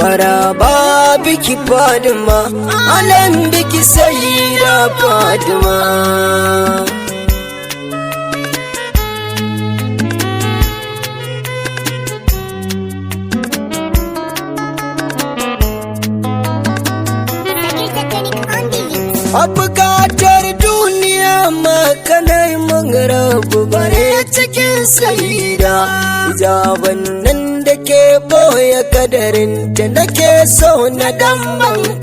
maraba biki Fatima, alan biki Sayyida Fatima. A bukatar duniya makanai mun rabu bare cikin Sayyida, jaban nan da ke boye kadarin da nake so na dan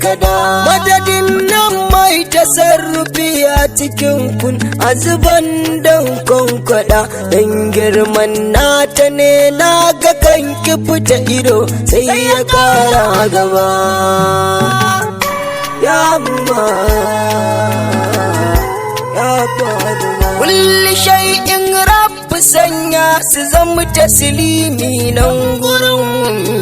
kada. Madadin nan mai tasarrufi a cikin kun a zuban dan konkwada, dan girman nata ne na ga kan ki fita ido sai ya kara gaba. Ya Allah, ya Fatima, kulli shay'in rabbi sanya su zama taslimi nan gurin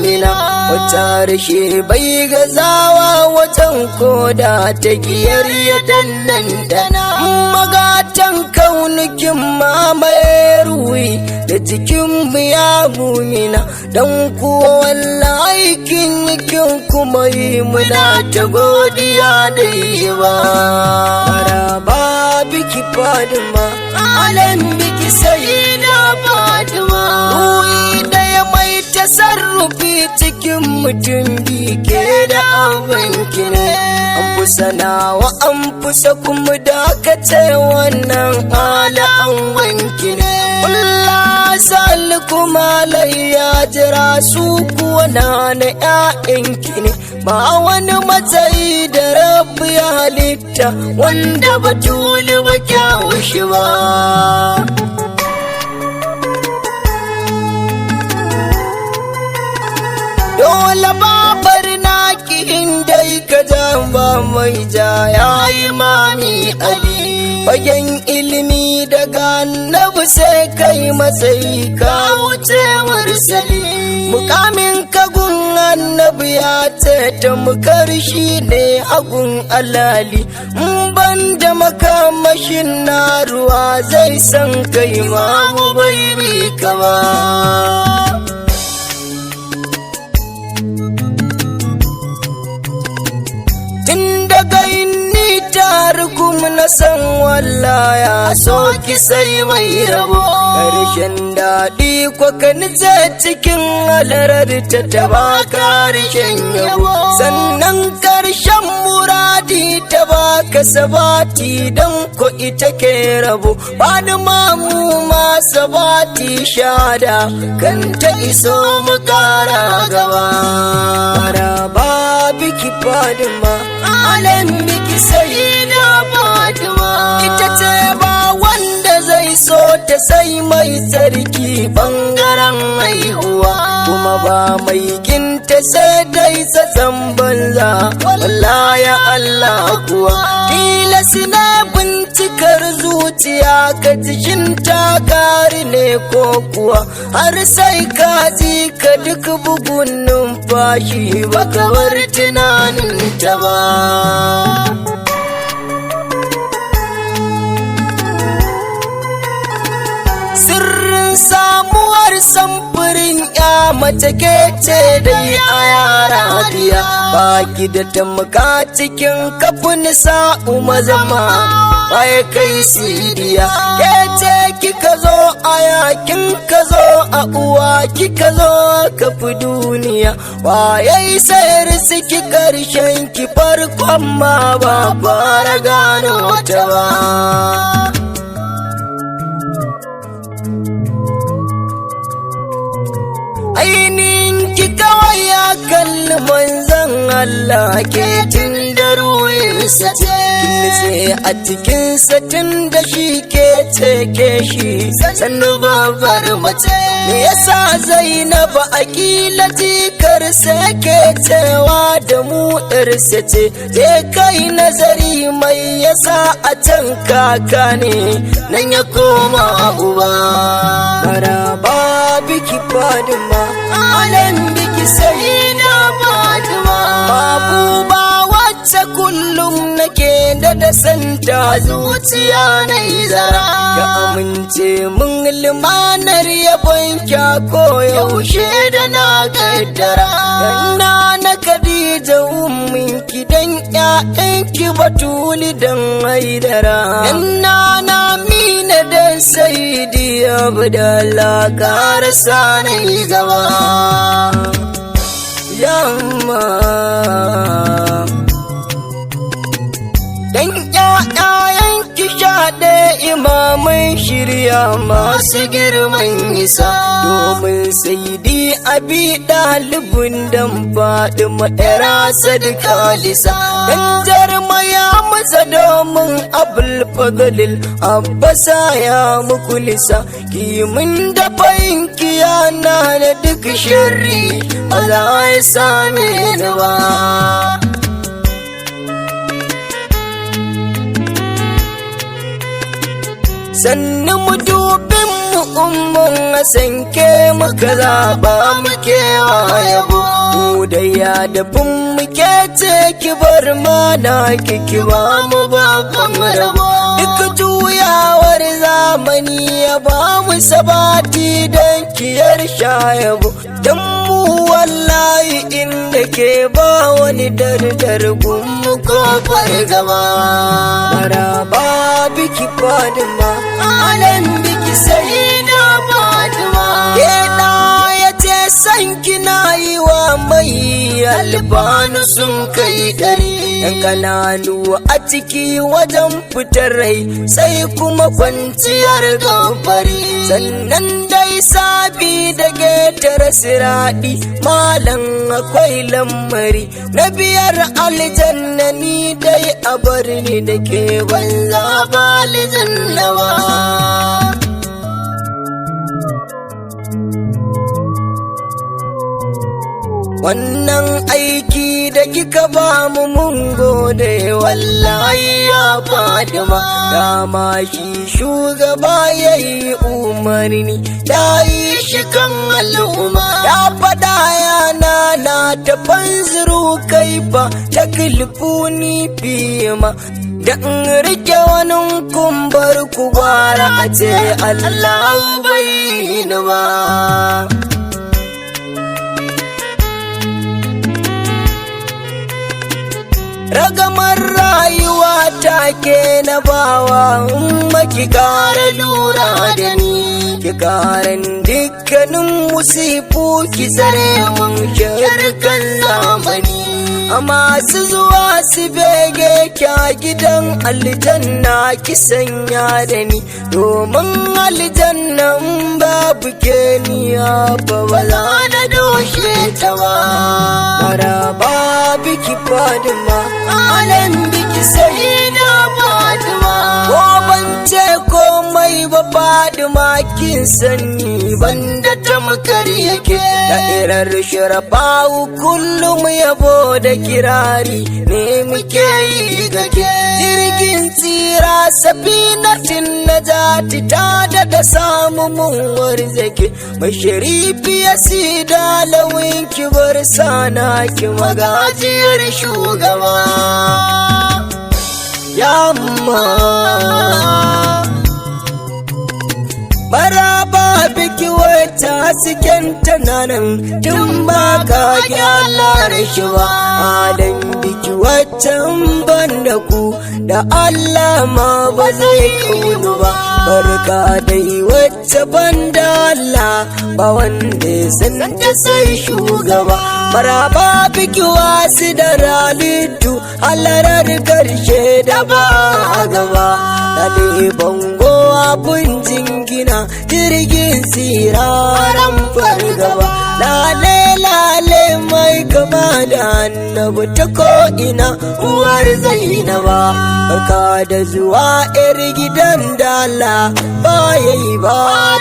mina. Wata rashe bai gazawa wajen koda ta giyar ya dannantana. Magatan kaunukin mamaye ruwi da jikinmu ya mumina, don kuwa wallahi kin kuma yi muna ta godiya da yi ba. Maraba biki Fatima, alan biki Sayyida Fatima. Ruwi daya mai tasarrufi cikin mutum bike da abanki ne. An fusa nawa an fusa kuma da aka ce wannan ala an wanki ne. Allah sali kuma ya jira su kuwa na ‘ya'yanki ne. Ba wani matsayi da rabbi ya halitta wanda batuli ba kyawu shi ba. Dole babar naki inda ka ba mai ja ya imami Ali. Bayan ilimi daga annabi sai kai matsayi ka wuce mursali. Mukamin kagun annabi ya ce ta mukarshi ne agun alali. Ban da makamashin na ruwa zai san kai mamu bai bi kama. Kuma na san walla ya so ki sai mai rabo. Karshen daɗi ko kan je cikin halarar ta taba karshen yabo. Sannan karshen muradi ta baka sabati don ko ita ke rabo. Bani mamu ma sabati shada kan ta iso mu kara gaba. Maraba biki Fatima, alan biki Sayyida Fatima. Ita ce ba wanda zai so ta sai mai tsarki bangaren haihuwa, kuma ba mai ginta sai dai tsatsan banza. Wallahi ya Allah kuwa tilas na bincikar zuciya ka jikin takari ne ko kuwa har sai ka ji ka duk bugun numfashi baka bar tunanin ta ba. Sirrin samuwar samfurin ya mace ke ce dai a yara biya, baki da tamka cikin kafin sa'u mazama bai kai sidiya. Ke ce kika zo a yakin ka zo a uwa kika zo ka fi duniya. Waye sayar suki karshen ki farkon ma ba fara gano ta ba. Ainihin ki kawai ya kalli manzan Allah ke tun da ruwinsa ce. Kin a cikinsa tun da shi ke teke shi sannu babar mace. Me yasa Zainabu akila jikar ke cewa da mu irsa ce. Je kai nazari mai yasa a can kaka ne nan ya koma uba. Maraba biki Fatima, alan biki Sayyida Fatima. Babu ba wacce kullum nake da da santa zuciya na zara ya amince mun limanar yabon kya ko yaushe da na kaddara danna na Khadija umminki dan ƴaƴanki Batuli dan Haidara danna na Amina dan Saidi Abdallah karsa na gaba yamma dan ƴaƴayenki shaɗe imaman shirya masu girman isa domin Saidi Abi ɗalibin dan Fatima ɗara sadika lisa dan jarmaya masa domin Abul Fadlil Abbasa ya muku lisa kimin da fahimki yana da duk shirri ba za ya same ni ba sannan mu dubin mu ummun sanke muka zaba muke yabo mu da ya dafin muke ce ki bar mana ki ba mu babban rabo duk juyawar zamani ya ba mu sabati dan kiyar shayabo dan mu wallahi inda ke ba wani dardar gummu ko fargaba maraba biki Fatima alam biki Sayyida Fatima keda yace san kina yi wa mai albanu sun kai dare yan kananu a ciki wajen fitar rai sai kuma kwanciyar gabari sannan dai sabi da getare siradi malam akwai lamari na biyar aljanna ni dai a bar ni da ke banza ba aljanna ba wannan aiki da kika ba mu mun gode wallahi ya Fatima dama shi shugaba yayi umarni da yi shi kan al'umma ya fada yana na ta banzuru kai ba ta kilfuni fima da in rike wani kumbar ku bara a ce Allah bai ni ba ragamar rayuwa take na bawa maki kara lura da ni ki karan dukkanin musifu ki tsare mun shirkan zamani a masu zuwa su bege kya gidan aljanna ki sanya da ni domin aljannan babu ke niya ba za na doshe ta ba maraba biki Fatima alam biki Sayyida Fatima ko ban ce komai ba Fatima kin sani banda ta makar yake da irar sharafawu kullum yabo da kirari ne muke yi gake jirgin tsira safinatin najati ta da samu mun warzake masharifi ya sida lawin kibar sana ki magajiyar shugaba yamma maraba biki wata cikin tunanin tun ba ka gyara shi ba halin biki watan banda ku da Allah ma ba zai kaunu ba barka dai wacce banda Allah ba wanda ya san ta sai shugaba maraba biki wasu da ralitu halarar karshe da ba gaba dale bango abun jingina jirgin siraran fargaba lale lale mai kama da annabi ta ko'ina uwar Zainaba barka da zuwa 'yar gidan dala ba yayi ba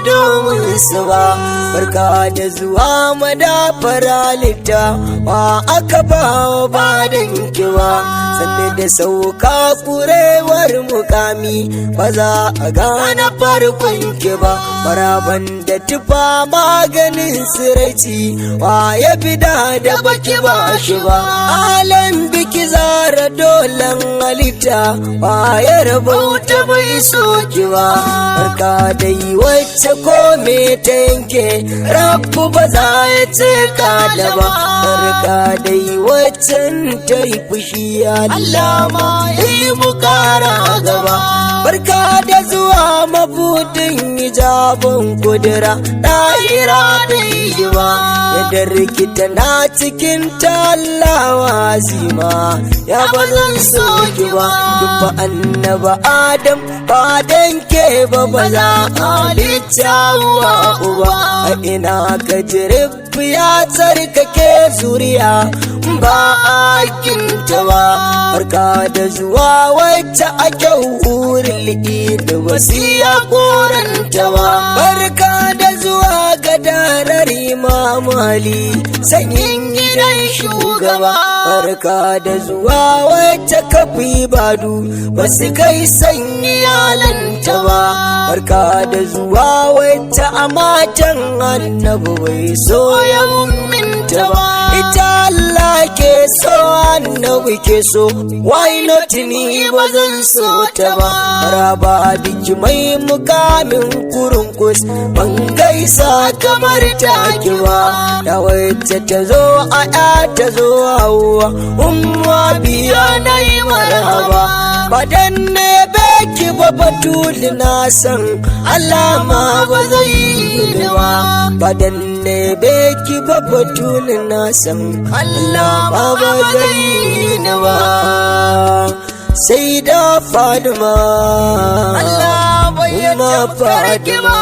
domin su ba. Barka da zuwa madafar halitta, wa aka bawa ba danki ba. Sanne da sauka kurewar mukami, ba za a gane farkon ki ba. Maraban da tufa maganin siraici, wa ya bida da baki ba shi ba. Alan biki zara dolan halitta, wa ya rabauta bai soki ba. Barka da yi wacce kome ta yanke, rabu ba za ya cika da ba. Barka da yi waccan ta yi fushi, Allah ma yi mu kara gaba. Barka da zuwa mabudin hijabin kudura, ɗahira da yi ba. Yadda rikita na cikin tallawa zima, ya ba zan soki ba. Dufa annaba Adam ba danke ba, ba za a halitta wa uba. A ina ka jirif ya tsarkake zuriya, ba a kinta ba. Barka da zuwa wacce ake wurin da wasiya koranta ba. Barka da zuwa ga darar Imam Ali, sanyin gidan shugaba. Barka da zuwa wacce kafi badu, basu kai sanyi yalanta ba. Barka da zuwa wacce a matan annabi bai so ya mumminta ba. Ita Allah ke so annabi ke so, why not ni ba zan so ta ba. Raba biki mai mukamin kurunkus, ban gaisa kamar take ba. Da wacce ta zo a ya ta zo hawa, umma biya na yi marhaba. Badan ne beki ba batuli na san Allah ma ba zai yi ba. Badan ne beki ba batuli na san Allah ma ba zai yi ba. Sai da Fatima, Allah bai yarda Fatima.